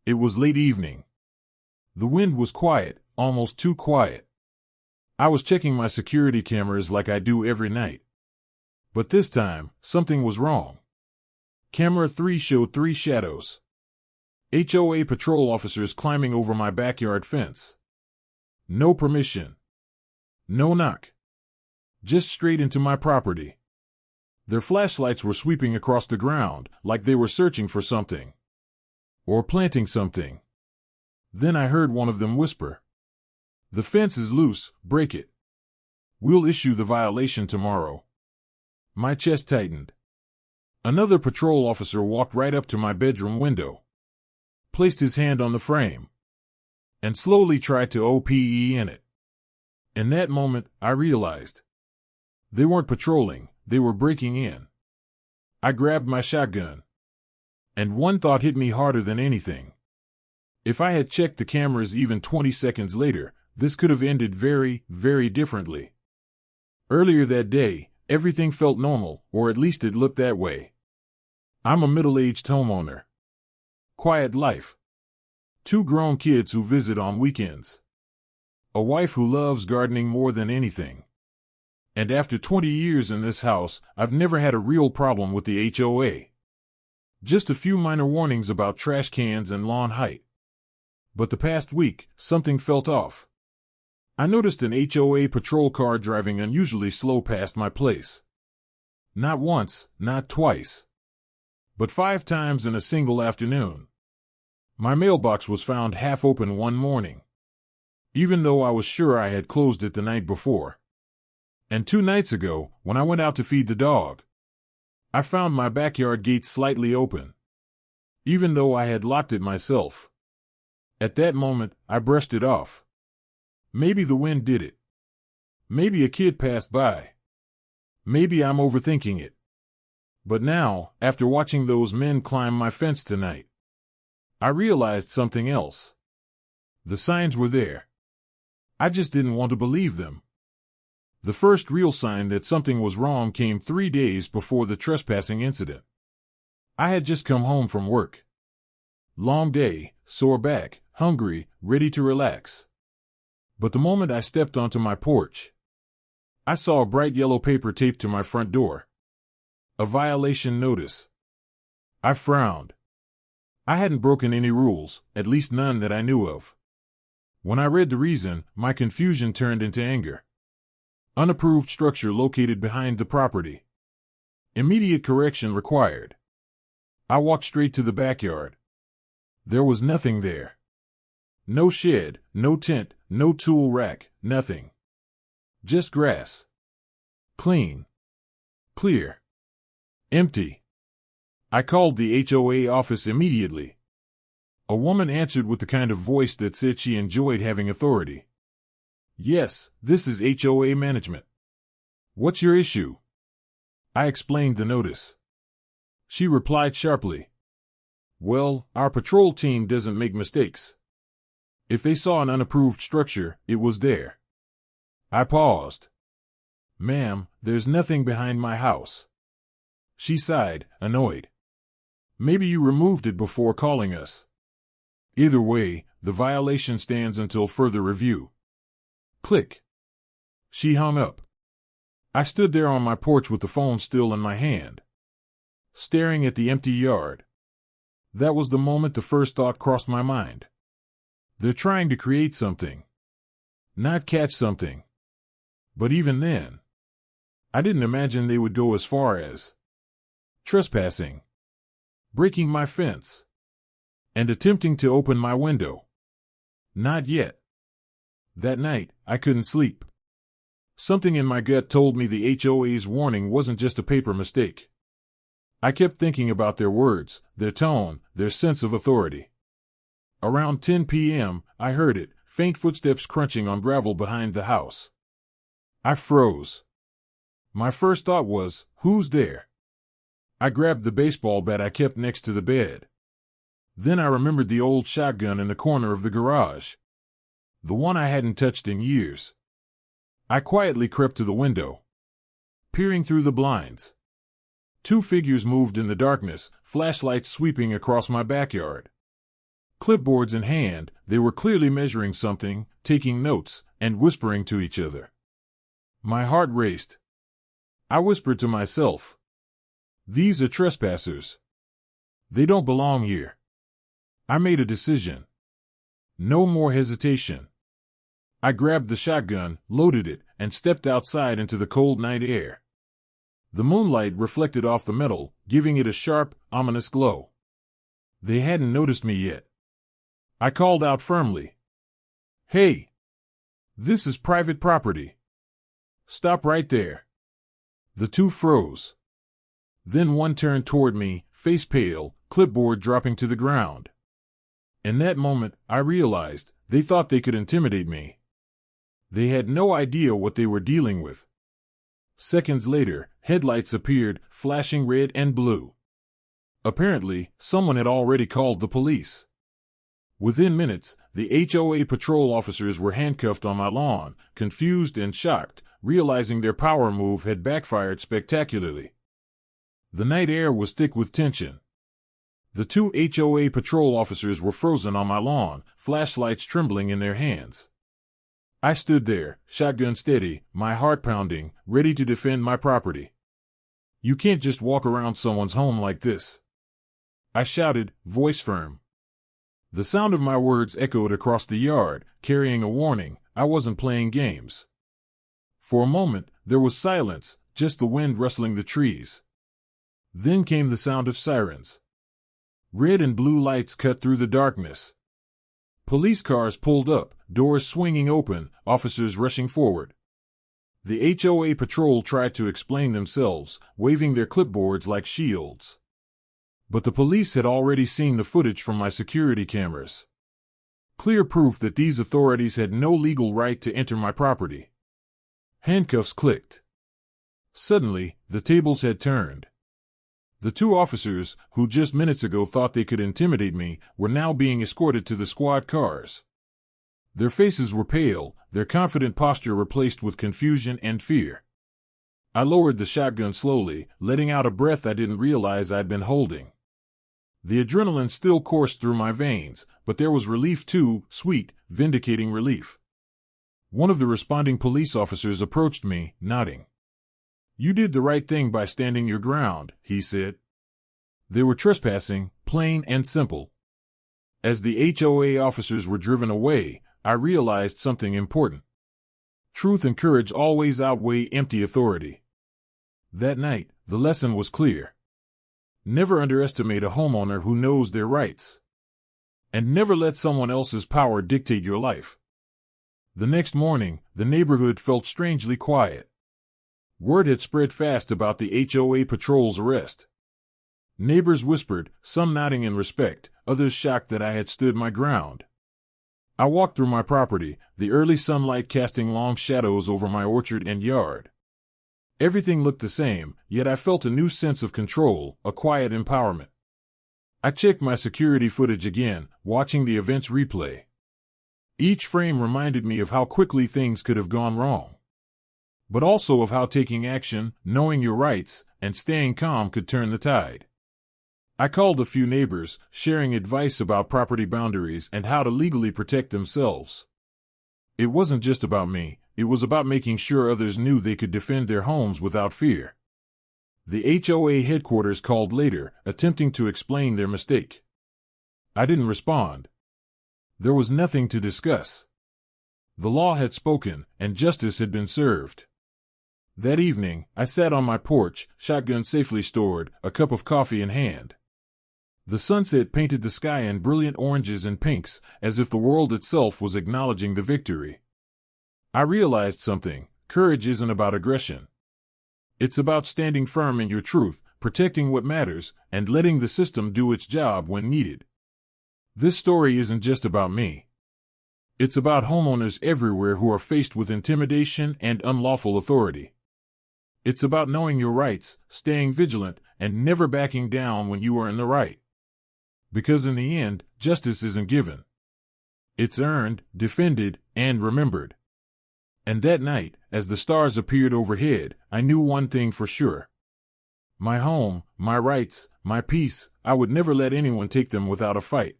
It was late evening. The wind was quiet, almost too quiet. I was checking my security cameras like I do every night. But this time, something was wrong. Camera 3 showed 3 shadows. HOA patrol officers climbing over my backyard fence. No permission. No knock. Just straight into my property. Their flashlights were sweeping across the ground, like they were searching for something. Or planting something. Then I heard one of them whisper, "The fence is loose, break it. We'll issue the violation tomorrow." My chest tightened. Another patrol officer walked right up to my bedroom window, placed his hand on the frame, and slowly tried to open it. In that moment, I realized they weren't patrolling, they were breaking in. I grabbed my shotgun, and one thought hit me harder than anything. If I had checked the cameras even 20 seconds later, this could have ended very, very differently. Earlier that day, everything felt normal, or at least it looked that way. I'm a middle-aged homeowner. Quiet life. 2 grown kids who visit on weekends. A wife who loves gardening more than anything. And after 20 years in this house, I've never had a real problem with the HOA. Just a few minor warnings about trash cans and lawn height. But the past week, something felt off. I noticed an HOA patrol car driving unusually slow past my place. Not once, not twice, but 5 times in a single afternoon. My mailbox was found half open one morning, even though I was sure I had closed it the night before. And 2 nights ago, when I went out to feed the dog, I found my backyard gate slightly open, even though I had locked it myself. At that moment, I brushed it off. Maybe the wind did it. Maybe a kid passed by. Maybe I'm overthinking it. But now, after watching those men climb my fence tonight, I realized something else. The signs were there. I just didn't want to believe them. The first real sign that something was wrong came 3 days before the trespassing incident. I had just come home from work. Long day, sore back, hungry, ready to relax. But the moment I stepped onto my porch, I saw a bright yellow paper taped to my front door. A violation notice. I frowned. I hadn't broken any rules, at least none that I knew of. When I read the reason, my confusion turned into anger. Unapproved structure located behind the property. Immediate correction required. I walked straight to the backyard. There was nothing there. No shed, no tent, no tool rack, nothing. Just grass. Clean. Clear. Empty. I called the HOA office immediately. A woman answered with the kind of voice that said she enjoyed having authority. "Yes, this is HOA management. What's your issue?" I explained the notice. She replied sharply, "Well, our patrol team doesn't make mistakes. If they saw an unapproved structure, it was there." I paused. "Ma'am, there's nothing behind my house." She sighed, annoyed. "Maybe you removed it before calling us." "Either way, the violation stands until further review." Click. She hung up. I stood there on my porch with the phone still in my hand, staring at the empty yard. That was the moment the first thought crossed my mind. They're trying to create something, not catch something. But even then, I didn't imagine they would go as far as trespassing, breaking my fence, and attempting to open my window. Not yet. That night, I couldn't sleep. Something in my gut told me the HOA's warning wasn't just a paper mistake. I kept thinking about their words, their tone, their sense of authority. Around 10 p.m., I heard it, faint footsteps crunching on gravel behind the house. I froze. My first thought was, who's there? I grabbed the baseball bat I kept next to the bed. Then I remembered the old shotgun in the corner of the garage. The one I hadn't touched in years. I quietly crept to the window, peering through the blinds. 2 figures moved in the darkness, flashlights sweeping across my backyard. Clipboards in hand, they were clearly measuring something, taking notes, and whispering to each other. My heart raced. I whispered to myself, "These are trespassers. They don't belong here." I made a decision. No more hesitation. I grabbed the shotgun, loaded it, and stepped outside into the cold night air. The moonlight reflected off the metal, giving it a sharp, ominous glow. They hadn't noticed me yet. I called out firmly, "Hey! This is private property. Stop right there." The two froze. Then one turned toward me, face pale, clipboard dropping to the ground. In that moment, I realized they thought they could intimidate me. They had no idea what they were dealing with. Seconds later, headlights appeared, flashing red and blue. Apparently, someone had already called the police. Within minutes, the HOA patrol officers were handcuffed on my lawn, confused and shocked, realizing their power move had backfired spectacularly. The night air was thick with tension. The two HOA patrol officers were frozen on my lawn, flashlights trembling in their hands. I stood there, shotgun steady, my heart pounding, ready to defend my property. "You can't just walk around someone's home like this," I shouted, voice firm. The sound of my words echoed across the yard, carrying a warning. I wasn't playing games. For a moment, there was silence, just the wind rustling the trees. Then came the sound of sirens. Red and blue lights cut through the darkness. Police cars pulled up, doors swinging open, officers rushing forward. The HOA patrol tried to explain themselves, waving their clipboards like shields. But the police had already seen the footage from my security cameras. Clear proof that these authorities had no legal right to enter my property. Handcuffs clicked. Suddenly, the tables had turned. The two officers, who just minutes ago thought they could intimidate me, were now being escorted to the squad cars. Their faces were pale, their confident posture replaced with confusion and fear. I lowered the shotgun slowly, letting out a breath I didn't realize I'd been holding. The adrenaline still coursed through my veins, but there was relief too, sweet, vindicating relief. One of the responding police officers approached me, nodding. "You did the right thing by standing your ground," he said. They were trespassing, plain and simple. As the HOA officers were driven away, I realized something important. Truth and courage always outweigh empty authority. That night, the lesson was clear. Never underestimate a homeowner who knows their rights. And never let someone else's power dictate your life. The next morning, the neighborhood felt strangely quiet. Word had spread fast about the HOA patrol's arrest. Neighbors whispered, some nodding in respect, others shocked that I had stood my ground. I walked through my property, the early sunlight casting long shadows over my orchard and yard. Everything looked the same, yet I felt a new sense of control, a quiet empowerment. I checked my security footage again, watching the events replay. Each frame reminded me of how quickly things could have gone wrong. But also of how taking action, knowing your rights, and staying calm could turn the tide. I called a few neighbors, sharing advice about property boundaries and how to legally protect themselves. It wasn't just about me, it was about making sure others knew they could defend their homes without fear. The HOA headquarters called later, attempting to explain their mistake. I didn't respond. There was nothing to discuss. The law had spoken, and justice had been served. That evening, I sat on my porch, shotgun safely stored, a cup of coffee in hand. The sunset painted the sky in brilliant oranges and pinks, as if the world itself was acknowledging the victory. I realized something: courage isn't about aggression. It's about standing firm in your truth, protecting what matters, and letting the system do its job when needed. This story isn't just about me. It's about homeowners everywhere who are faced with intimidation and unlawful authority. It's about knowing your rights, staying vigilant, and never backing down when you are in the right. Because in the end, justice isn't given. It's earned, defended, and remembered. And that night, as the stars appeared overhead, I knew one thing for sure. My home, my rights, my peace, I would never let anyone take them without a fight.